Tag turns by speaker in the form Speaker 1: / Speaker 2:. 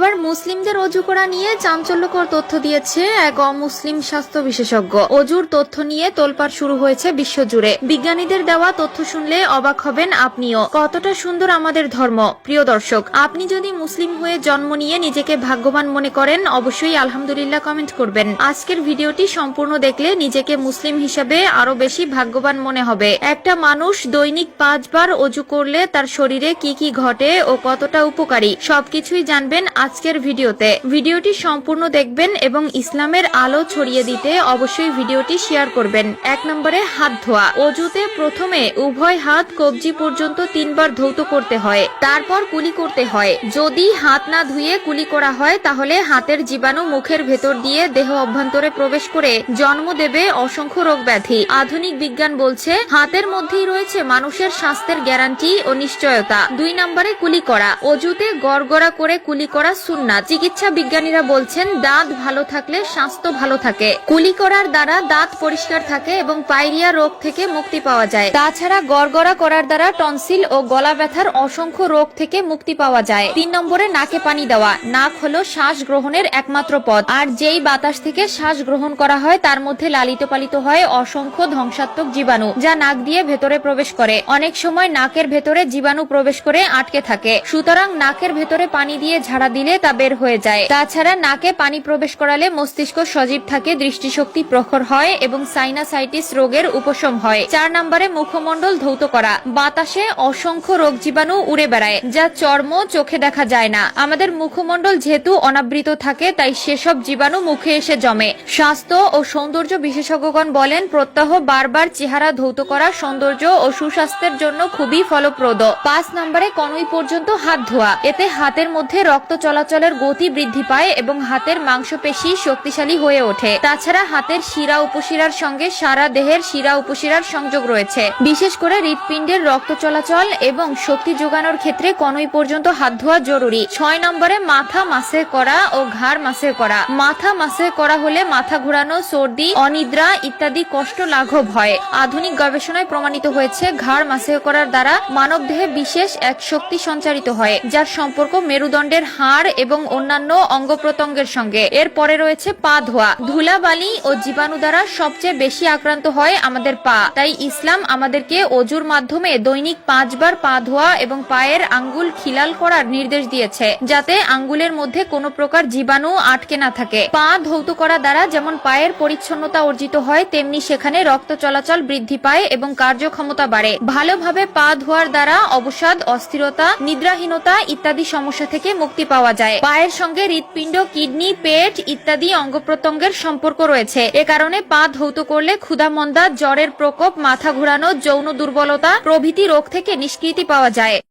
Speaker 1: এবার মুসলিমদের অজু করা নিয়ে চাঞ্চল্যকর তথ্য দিয়েছে এক অমুসলিম স্বাস্থ্য বিশেষজ্ঞ। অজুর তথ্য নিয়ে তোলপাড় শুরু হয়েছে বিশ্বজুড়ে। বিজ্ঞানীদের দেওয়া তথ্য শুনলে অবাক হবেন আপনিও। কতটা সুন্দর আমাদের ধর্ম। প্রিয় দর্শক, আপনি যদি মুসলিম হয়ে জন্ম নিয়ে নিজেকে ভাগ্যবান মনে করেন, অবশ্যই আলহামদুলিল্লাহ কমেন্ট করবেন। আজকের ভিডিওটি সম্পূর্ণ দেখলে নিজেকে মুসলিম হিসেবে আরো বেশি ভাগ্যবান মনে হবে। একটা মানুষ দৈনিক 5 বার অজু করলে তার শরীরে কি কি ঘটে ও কতটা উপকারী সবকিছুই জানবেন আজকের ভিডিওতে। ভিডিওটি সম্পূর্ণ দেখবেন এবং ইসলামের আলো ছড়িয়ে দিতে অবশ্যই ভিডিওটি শেয়ার করবেন। 1 নম্বরে হাত ধোয়া। অজুতে প্রথমে উভয় হাত কবজি পর্যন্ত 3 বার ধৌত করতে হয়, তারপর কুলি করতে হয়। যদি হাত না ধুয়ে কুলি করা হয় তাহলে হাতের জীবাণু মুখের ভেতর দিয়ে দেহ অভ্যন্তরে প্রবেশ করে জন্ম দেবে অসংখ্য রোগ ব্যাধি। আধুনিক বিজ্ঞান বলছে হাতের মধ্যেই রয়েছে মানুষের স্বাস্থ্যের গ্যারান্টি ও নিশ্চয়তা। 2 নম্বরে কুলি করা। অজুতে গড়গড়া করে কুলি করা সুন্নাত। চিকিৎসা বিজ্ঞানীরা বলছেন দাঁত ভালো থাকলে স্বাস্থ্য ভালো থাকে। কুলি করার দ্বারা দাঁত পরিষ্কার থাকে এবং পায়রিয়া রোগ থেকে মুক্তি পাওয়া যায়। তাছাড়া গড়গড়া করার দ্বারা টনসিল ও গলা ব্যথার অসংখ্য রোগ থেকে মুক্তি পাওয়া যায়। 3 নম্বরে নাকে পানি দেওয়া। নাক হলো শ্বাস গ্রহণের একমাত্র পথ, আর যেই বাতাস থেকে শ্বাস গ্রহণ করা হয় তার মধ্যে লালিত পালিত হয় অসংখ্য ধ্বংসাত্মক জীবাণু, যা নাক দিয়ে ভেতরে প্রবেশ করে। অনেক সময় নাকের ভেতরে জীবাণু প্রবেশ করে আটকে থাকে, সুতরাং নাকের ভেতরে পানি দিয়ে ঝাড়া দিলে তা বের হয়ে যায়। তাছাড়া নাকে পানি প্রবেশ করালে মস্তিষ্ক সজীব থাকে, দৃষ্টিশক্তি প্রখর হয় এবং সাইনাসাইটিস রোগের উপশম হয়। 4 নম্বরে মুখমণ্ডল ধৌত করা। বাতাসে অসংখ্য রোগ জীবাণু উড়ে বেড়ায়, যা চর্ম চোখে দেখা যায় না। আমাদের মুখমণ্ডল যেহেতু অনাবৃত থাকে, তাই সেসব জীবাণু মুখে এসে জমে। স্বাস্থ্য ও সৌন্দর্য বিশেষজ্ঞগণ বলেন প্রত্যহ বারবার চেহারা ধৌত করা সৌন্দর্য ও সুস্বাস্থ্যের জন্য খুবই ফলপ্রদ। 5 নম্বরে কনুই পর্যন্ত হাত ধোয়া। এতে হাতের মধ্যে রক্ত চলাচলের গতি বৃদ্ধি পায় এবং হাতের মাংসপেশি শক্তিশালী হয়ে ওঠে। তাছাড়া হাতের শিরা উপশিরার সঙ্গে সারা দেহের শিরা উপশিরার সংযোগ রয়েছে। বিশেষ করে হৃৎপিণ্ডের রক্ত চলাচল এবং শক্তি যোগানোর ক্ষেত্রে কনুই পর্যন্ত হাত ধোয়া জরুরি। 6 নম্বরে মাথা মাসে করা ও ঘাড় মাসে করা। মাথা মাসে করা হলে মাথা ঘোরানো, সর্দি, অনিদ্রা ইত্যাদি কষ্ট লাঘব হয়। আধুনিক গবেষণায় প্রমাণিত হয়েছে ঘাড় মাসে করার দ্বারা মানব দেহে বিশেষ এক শক্তি সঞ্চারিত হয়, যার সম্পর্ক মেরুদণ্ডের হাড় এবং অন্যান্য অঙ্গ প্রত্যঙ্গের সঙ্গে। এরপরে রয়েছে পা ধোয়া। ধুলাবালি ও জীবাণু দ্বারা সবচেয়ে বেশি আক্রান্ত হয় আমাদের পা, তাই ইসলাম আমাদেরকে অজুর মাধ্যমে দৈনিক 5 বার পা ধোয়া এবং পায়ের আঙ্গুল খিলাল করার নির্দেশ দিয়েছে, যাতে আঙ্গুলের মধ্যে কোনো প্রকার জীবাণু আটকে না থাকে। পা ধৌত করা দ্বারা যেমন পায়ের পরিচ্ছন্নতা অর্জিত হয়, তেমনি সেখানে রক্ত চলাচল বৃদ্ধি পায় এবং কার্যক্ষমতা বাড়ে। ভালোভাবে পা ধোয়ার দ্বারা অবসাদ, অস্থিরতা, নিদ্রাহীনতা ইত্যাদি সমস্যা থেকে মুক্তি পাওয়া যায়। পায়ের সঙ্গে হৃৎপিণ্ড, কিডনি, পেট ইত্যাদি অঙ্গ প্রত্যঙ্গের সম্পর্ক রয়েছে। এ কারণে পা ধৌত করলে ক্ষুধামন্দা, জ্বরের প্রকোপ, মাথা ঘোরানো, যৌন দুর্বলতা প্রভৃতি রোগ থেকে নিষ্কৃতি পাওয়া যায়।